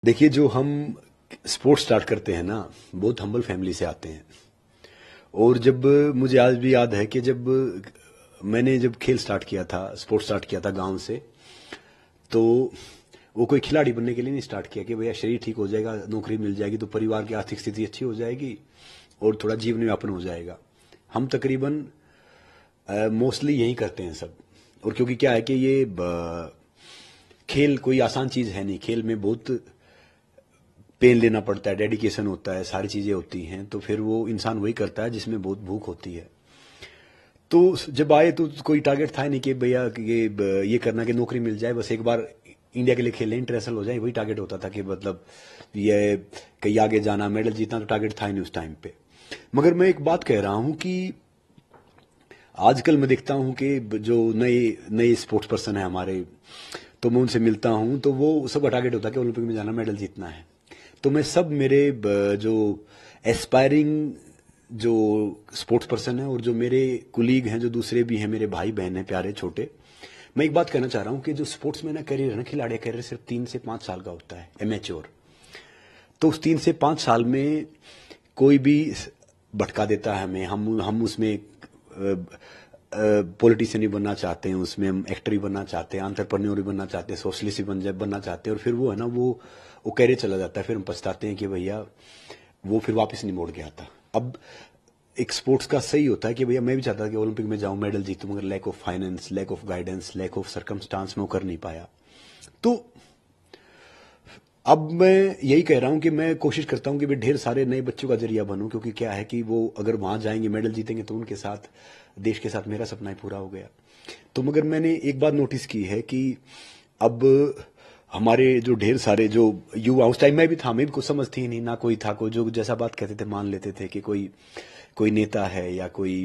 देखिए, जो हम स्पोर्ट्स स्टार्ट करते हैं ना, बहुत हम्बल फैमिली से आते हैं। और जब मुझे आज भी याद है कि मैंने जब खेल स्टार्ट किया था, स्पोर्ट्स स्टार्ट किया था गांव से, तो वो कोई खिलाड़ी बनने के लिए नहीं स्टार्ट किया कि भैया शरीर ठीक हो जाएगा, नौकरी मिल जाएगी तो परिवार की आर्थिक स्थिति अच्छी हो जाएगी और थोड़ा जीवन यापन हो जाएगा। हम तकरीबन मोस्टली यही करते हैं सब। और क्योंकि क्या है कि खेल कोई आसान चीज है नहीं, खेल में बहुत पेन लेना पड़ता है, डेडिकेशन होता है, सारी चीजें होती हैं। तो फिर वो इंसान वही करता है जिसमें बहुत भूख होती है। तो जब आए तो कोई टारगेट था नहीं कि भैया ये करना कि नौकरी मिल जाए, बस एक बार इंडिया के लिए खेलने इंटरनेशनल हो जाए, वही टारगेट होता था कि मतलब ये कहीं आगे जाना, मेडल जीतना, तो टारगेट था ही नहीं उस टाइम पे। मगर मैं एक बात कह रहा हूं कि आजकल मैं देखता हूं कि जो नए नए स्पोर्ट्स पर्सन है हमारे, तो मैं उनसे मिलता हूं तो वो सबका टारगेट होता है कि ओलंपिक में जाना, मेडल जीतना है। तो मैं सब मेरे जो एस्पायरिंग जो स्पोर्ट्स पर्सन है और जो मेरे कुलीग हैं, जो दूसरे भी हैं, मेरे भाई बहन हैं प्यारे छोटे, मैं एक बात कहना चाह रहा हूं कि जो स्पोर्ट्स में ना करियर है ना, खिलाड़ी करियर सिर्फ 3 से 5 साल का होता है, एमेच्योर। तो उस 3 से 5 साल में कोई भी भटका देता है हमें, हम उसमें पॉलिटिशियन ही बनना चाहते हैं, उसमें हम एक्टर ही बनना चाहते हैं, एंटरप्रेन्योर ही बनना चाहते हैं, सोशलिस्ट ही बनना चाहते हैं, और फिर वो है ना वो कैरियर चला जाता है। फिर हम पछताते हैं कि भैया वो फिर वापस नहीं मोड़ के आता। अब एक स्पोर्ट्स का सही होता है कि भैया मैं भी चाहता था कि ओलंपिक में जाऊं, मेडल जीतूं, मगर lack of finance, lack of guidance, lack of circumstances में वो कर नहीं पाया। तो अब मैं यही कह रहा हूं कि मैं कोशिश करता हूं कि मैं ढेर सारे नए बच्चों का जरिया बनूं, क्योंकि क्या है कि वो अगर वहां जाएंगे, मेडल जीतेंगे, तो उनके साथ, देश के साथ मेरा सपना ही पूरा हो गया। तो मगर मैंने एक बात नोटिस की है कि अब हमारे जो ढेर सारे जो युवा, उस टाइम में भी था, मैं भी कुछ समझती ही नहीं, ना कोई था, कोई जो जैसा बात कहते थे मान लेते थे कि कोई नेता है या कोई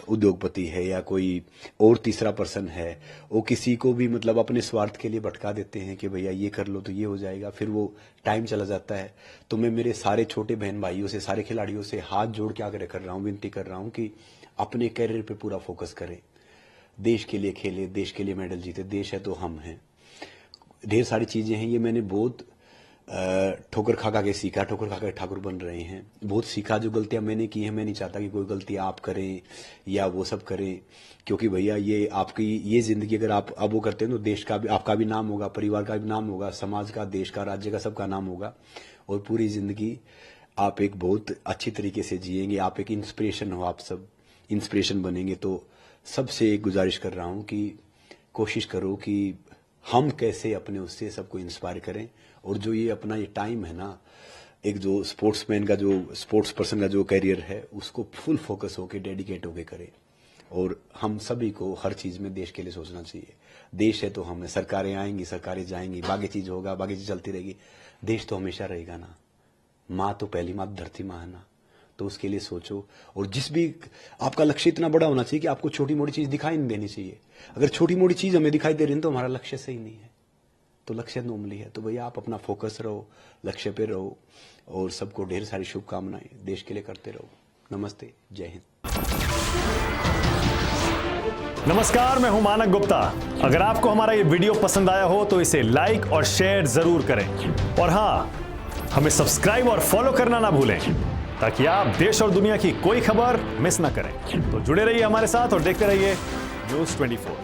उद्योगपति है या कोई और तीसरा पर्सन है, वो किसी को भी मतलब अपने स्वार्थ के लिए भटका देते हैं कि भैया ये कर लो तो ये हो जाएगा, फिर वो टाइम चला जाता है। तो मैं मेरे सारे छोटे बहन भाइयों से, सारे खिलाड़ियों से हाथ जोड़ के आग्रह कर रहा हूँ, विनती कर रहा हूँ कि अपने कैरियर पे पूरा फोकस करें, देश के लिए खेले, देश के लिए मेडल जीते। देश है तो हम हैं। ढेर सारी चीजें हैं, ये मैंने बहुत ठोकर खा के सीखा, ठोकर खा के ठाकुर बन रहे हैं। बहुत सीखा, जो गलतियां मैंने की हैं, मैं नहीं चाहता कि कोई गलती आप करें या वो सब करें, क्योंकि भैया ये आपकी ये जिंदगी अगर आप अब वो करते हैं तो देश का भी, आपका भी नाम होगा, परिवार का भी नाम होगा, समाज का, देश का, राज्य का, सबका नाम होगा। और पूरी जिंदगी आप एक बहुत अच्छी तरीके से जिएंगे, आप एक इंस्पिरेशन हो, आप सब इंस्पिरेशन बनेंगे। तो सबसे एक गुजारिश कर रहा हूं कि कोशिश करो कि हम कैसे अपने उससे सबको इंस्पायर करें। और जो ये अपना ये टाइम है ना, एक जो स्पोर्ट्समैन का, जो स्पोर्ट्स पर्सन का जो कैरियर है, उसको फुल फोकस होके, डेडिकेट होके करें। और हम सभी को हर चीज में देश के लिए सोचना चाहिए। देश है तो हम है, सरकारें आएंगी, सरकारें जाएंगी, बाकी चीज होगा, बाकी चीज चलती रहेगी, देश तो हमेशा रहेगा ना। माँ तो पहली माँ धरती माँ है ना, तो उसके लिए सोचो। और जिस भी आपका लक्ष्य इतना बड़ा होना चाहिए कि आपको छोटी मोटी चीज दिखाई नहीं देनी चाहिए। अगर छोटी मोटी चीज हमें दिखाई दे रही है तो हमारा लक्ष्य सही नहीं है, तो लक्ष्य नॉर्मली है। तो भैया आप अपना फोकस रहो, लक्ष्य पे रहो, और सबको ढेर सारी शुभकामनाएं, देश के लिए करते रहो। नमस्ते, जय हिंद। नमस्कार, मैं हूं मानक गुप्ता। अगर आपको हमारा ये वीडियो पसंद आया हो तो इसे लाइक और शेयर जरूर करें, और हाँ, हमें सब्सक्राइब और फॉलो करना ना भूलें, ताकि आप देश और दुनिया की कोई खबर मिस ना करें। तो जुड़े रहिए हमारे साथ और देखते रहिए News 24।